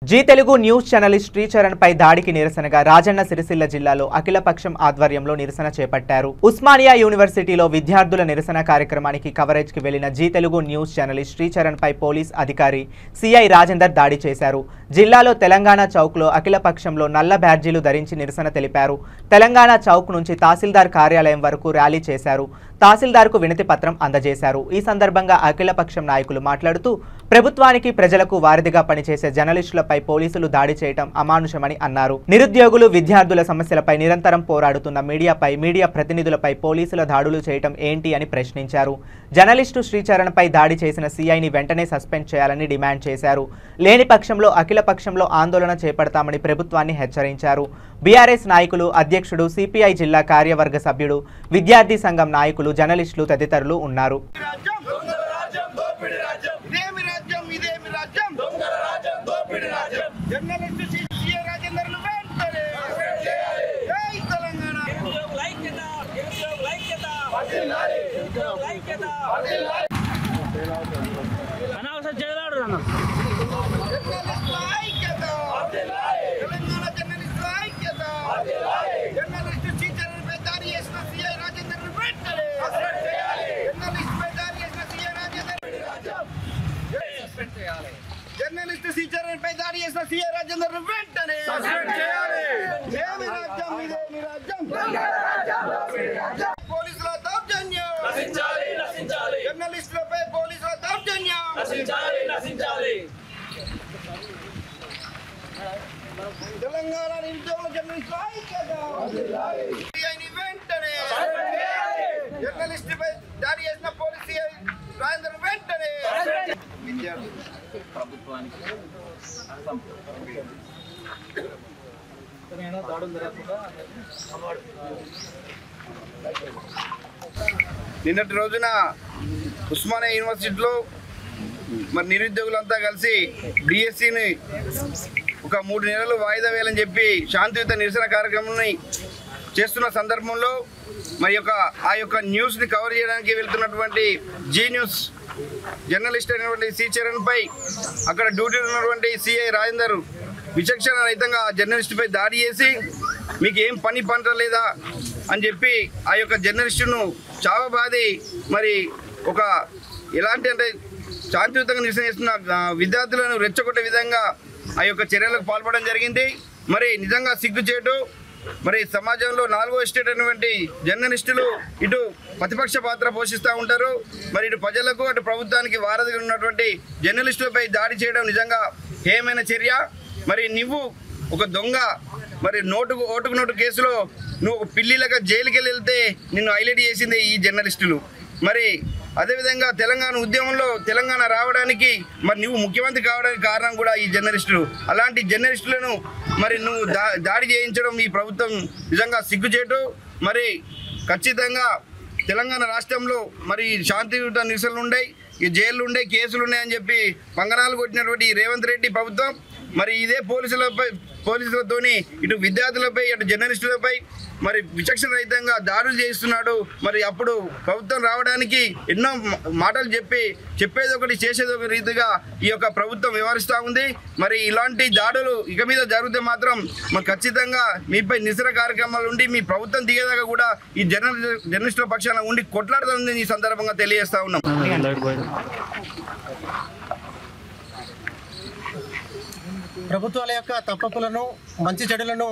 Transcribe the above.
G Telugu news journalist Sricharan పై దాడికి నిరసనగా రాజన్న సిరిసిల్ల జిల్లాలో అఖిలపక్షం ఆధ్వర్యంలో నిరసన చేపట్టారు. ఉస్మానియా యూనివర్సిటీలో విద్యార్థుల నిరసన కార్యక్రమానికి కవరేజ్ కి వెళ్లిన Zee Telugu news journalist Sricharan పై పోలీస్ అధికారి సిఐ రాజేందర్ దాడి చేశారు. జిల్లాలో తెలంగాణ చౌక్ లో అఖిలపక్షంలో నల్ల బ్యాడ్జీలు ధరించి నిరసన తెలిపారు. తెలంగాణ చౌక్ నుంచి తహసీల్దార్ కార్యాలయం వరకు ర్యాలీ చేశారు. తహసీల్దార్కు వినతి పత్రం అందజేశారు. ఈ సందర్భంగా అఖిలపక్షం నాయకులు మాట్లాడుతూ ప్రభుత్వానికి ప్రజలకు వారధిగా పనిచేసే జర్నలిస్టులపై పోలీసులు దాడి చేయడం అమానుషమని అన్నారు. నిరుద్యోగులు విద్యార్థుల సమస్యలపై నిరంతరం పోరాడుతున్న మీడియాపై మీడియా ప్రతినిధులపై పోలీసుల దాడులు చేయడం ఏంటి అని ప్రశ్నించారు. జర్నలిస్టు శ్రీచరణ్ పై దాడి చేసిన సీఐని వెంటనే సస్పెండ్ చేయాలని డిమాండ్ చేశారు. లేని పక్షంలో అఖిలపక్షంలో ఆందోళన చేపడతామని ప్రభుత్వాన్ని హెచ్చరించారు. బీఆర్ఎస్ నాయకులు, అధ్యక్షుడు, సిపిఐ జిల్లా కార్యవర్గ సభ్యుడు, విద్యార్థి సంఘం నాయకులు, జర్నలిస్టులు తదితరులు ఉన్నారు. జర్నలిస్ట్ శ్రీచరణ్ పై దాడి చేసిన సీఐ రాజేందర్ వెంటనే పోలీసుల దౌర్జన్యం, జర్నలిస్టులపై పోలీసుల దౌర్జన్యం, తెలంగాణ నిరుద్యోగ జర్నలిస్టుల ఐక్యత, సీఐని వెంటనే జర్నలిస్ట్ పై దాడి చేసిన పోలీస్ సీఐ రాజేందర్ వెంటనే ప్రభుత్వానికి నిన్నటి రోజున ఉస్మానియా యూనివర్సిటీలో మరి నిరుద్యోగులంతా కలిసి డిఎస్సిని ఒక 3 నెలలు వాయిదా వేయాలని చెప్పి శాంతియుత నిరసన కార్యక్రమాన్ని చేస్తున్న సందర్భంలో మరి ఆ యొక్క న్యూస్ని కవర్ చేయడానికి వెళ్తున్నటువంటి జీ న్యూస్ జర్నలిస్ట్ అయినటువంటి శ్రీచరణ్ పై అక్కడ డ్యూటీలో ఉన్నటువంటి సిఐ రాజేందర్ విచక్షణ రహితంగా జర్నలిస్టుపై దాడి చేసి మీకు ఏం పని లేదా అని చెప్పి ఆ యొక్క జర్నలిస్టును చావబాది మరి ఒక ఎలాంటి అంటే శాంతియుతంగా నిరసన చేస్తున్న విద్యార్థులను రెచ్చగొట్టే విధంగా ఆ యొక్క చర్యలకు పాల్పడడం జరిగింది. మరి నిజంగా సిగ్గుచేటు. మరి సమాజంలో 4వ ఎస్టేట్ అయినటువంటి జర్నలిస్టులు ఇటు ప్రతిపక్ష పాత్ర పోషిస్తూ ఉంటారు. మరి ఇటు ప్రజలకు అటు ప్రభుత్వానికి వారధిగా ఉన్నటువంటి జర్నలిస్టులపై దాడి చేయడం నిజంగా హేయమైన చర్య. మరి నువ్వు ఒక దొంగ, మరి ఓటుకు నోటు కేసులో నువ్వు ఒక పిల్లిలాగా జైలుకి వెళ్తే నిన్ను హైలైట్ చేసింది ఈ జర్నలిస్టులు. మరి అదేవిధంగా తెలంగాణ ఉద్యమంలో తెలంగాణ రావడానికి మరి నువ్వు ముఖ్యమంత్రి కావడానికి కారణం కూడా ఈ జర్నలిస్టులు. అలాంటి జర్నలిస్టులను మరి నువ్వు దాడి చేయించడం ఈ ప్రభుత్వం నిజంగా సిగ్గుచేటు. మరి ఖచ్చితంగా తెలంగాణ రాష్ట్రంలో మరి శాంతియుత నిరసనలు ఉన్నాయి, ఈ జైళ్ళు ఉన్నాయి, కేసులు ఉన్నాయని చెప్పి పంగనాలు కొట్టినటువంటి రేవంత్ రెడ్డి ప్రభుత్వం మరి ఇదే పోలీసులతోని ఇటు విద్యార్థులపై అటు జర్నలిస్టులపై మరి విచక్షణ రహితంగా దాడులు చేస్తున్నాడు. మరి అప్పుడు ప్రభుత్వం రావడానికి ఎన్నో మాటలు చెప్పేది ఒకటి చేసేది ఒక రీతిగా ఈ యొక్క ప్రభుత్వం వ్యవహరిస్తూ ఉంది. మరి ఇలాంటి దాడులు ఇక మీద జరిగితే మాత్రం మరి ఖచ్చితంగా మీపై నిరసన కార్యక్రమాలు ఉండి మీ ప్రభుత్వం దిగేదాకా కూడా ఈ జర్నలిస్టుల పక్షాన ఉండి కొట్లాడుతుందని ఈ సందర్భంగా తెలియజేస్తా ఉన్నాం. ప్రభుత్వాల యొక్క తప్పులను, మంచి చెడులను